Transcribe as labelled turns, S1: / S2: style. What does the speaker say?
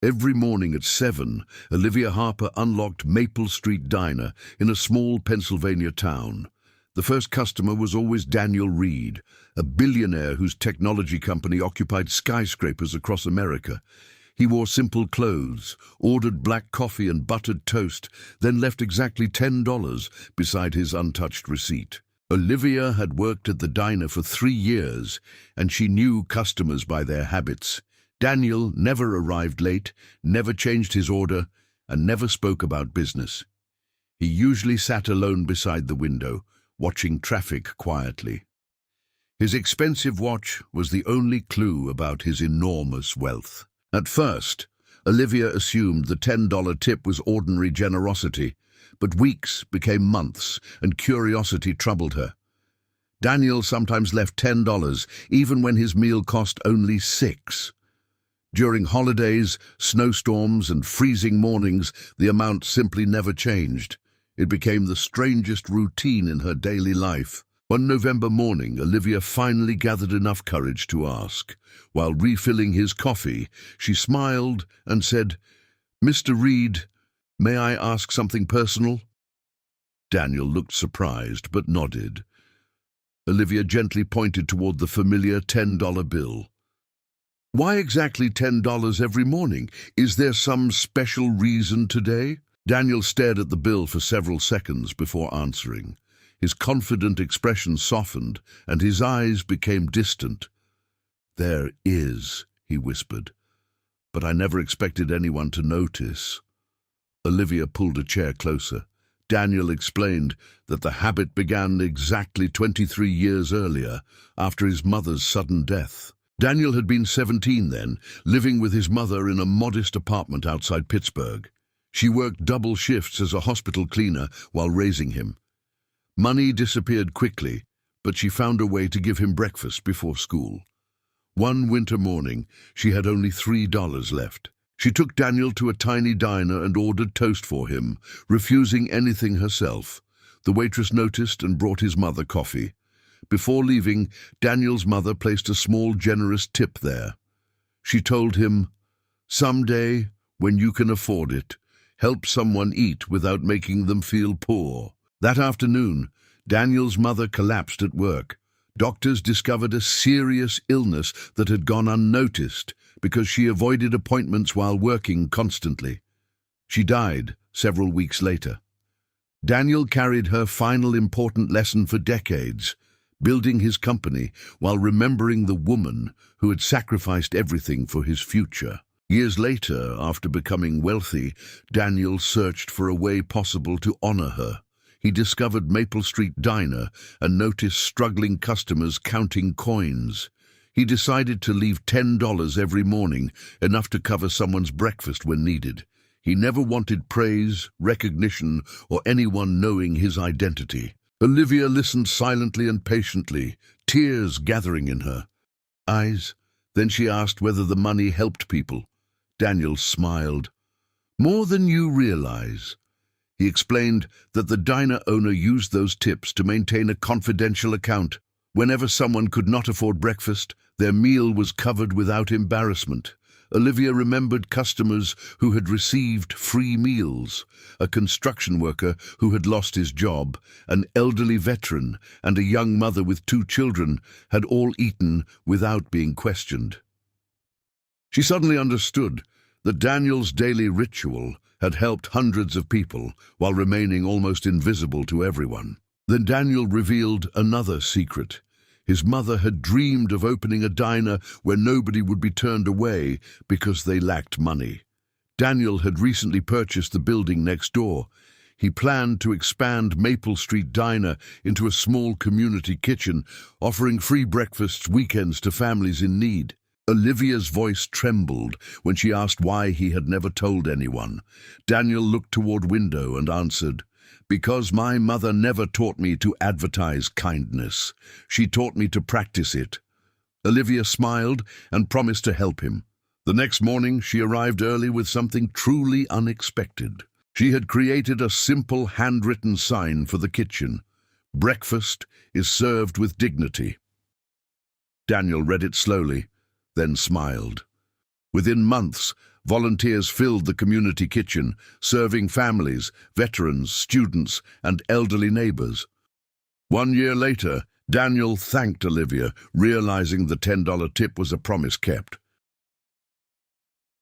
S1: Every morning at 7, Olivia Harper unlocked Maple Street Diner in a small Pennsylvania town. The first customer was always Daniel Reed, a billionaire whose technology company occupied skyscrapers across America. He wore simple clothes, ordered black coffee and buttered toast, then left exactly $10 beside his untouched receipt. Olivia had worked at the diner for 3 years, and she knew customers by their habits. Daniel never arrived late, never changed his order, and never spoke about business. He usually sat alone beside the window, watching traffic quietly. His expensive watch was the only clue about his enormous wealth. At first, Olivia assumed the $10 tip was ordinary generosity, but weeks became months, and curiosity troubled her. Daniel sometimes left $10, even when his meal cost only $6. During holidays, snowstorms, and freezing mornings, the amount simply never changed. It became the strangest routine in her daily life. One November morning, Olivia finally gathered enough courage to ask. While refilling his coffee, she smiled and said, "Mr. Reed, may I ask something personal?" Daniel looked surprised, but nodded. Olivia gently pointed toward the familiar $10 bill. "Why exactly $10 every morning? Is there some special reason today?" Daniel stared at the bill for several seconds before answering. His confident expression softened, and his eyes became distant. "There is," he whispered, "but I never expected anyone to notice." Olivia pulled a chair closer. Daniel explained that the habit began exactly 23 years earlier, after his mother's sudden death. Daniel had been 17 then, living with his mother in a modest apartment outside Pittsburgh. She worked double shifts as a hospital cleaner while raising him. Money disappeared quickly, but she found a way to give him breakfast before school. One winter morning, she had only $3 left. She took Daniel to a tiny diner and ordered toast for him, refusing anything herself. The waitress noticed and brought his mother coffee. Before leaving, Daniel's mother placed a small, generous tip there. She told him, "Someday, when you can afford it, help someone eat without making them feel poor." That afternoon, Daniel's mother collapsed at work. Doctors discovered a serious illness that had gone unnoticed because she avoided appointments while working constantly. She died several weeks later. Daniel carried her final important lesson for decades, building his company while remembering the woman who had sacrificed everything for his future. Years later, after becoming wealthy, Daniel searched for a way possible to honor her. He discovered Maple Street Diner and noticed struggling customers counting coins. He decided to leave $10 every morning, enough to cover someone's breakfast when needed. He never wanted praise, recognition, or anyone knowing his identity. Olivia listened silently and patiently, tears gathering in her eyes. Then she asked whether the money helped people. Daniel smiled. "More than you realize." He explained that the diner owner used those tips to maintain a confidential account. Whenever someone could not afford breakfast, their meal was covered without embarrassment. Olivia remembered customers who had received free meals, a construction worker who had lost his job, an elderly veteran, and a young mother with 2 children had all eaten without being questioned. She suddenly understood that Daniel's daily ritual had helped hundreds of people while remaining almost invisible to everyone. Then Daniel revealed another secret. His mother had dreamed of opening a diner where nobody would be turned away because they lacked money. Daniel had recently purchased the building next door. He planned to expand Maple Street Diner into a small community kitchen, offering free breakfasts weekends to families in need. Olivia's voice trembled when she asked why he had never told anyone. Daniel looked toward window and answered, "Because my mother never taught me to advertise kindness. She taught me to practice it." Olivia smiled and promised to help him. The next morning, she arrived early with something truly unexpected. She had created a simple handwritten sign for the kitchen. "Breakfast is served with dignity." Daniel read it slowly, then smiled. Within months, Volunteers filled the community kitchen, serving families, veterans, students, and elderly neighbors. 1 year later, Daniel thanked Olivia, realizing the $10 tip was a promise kept.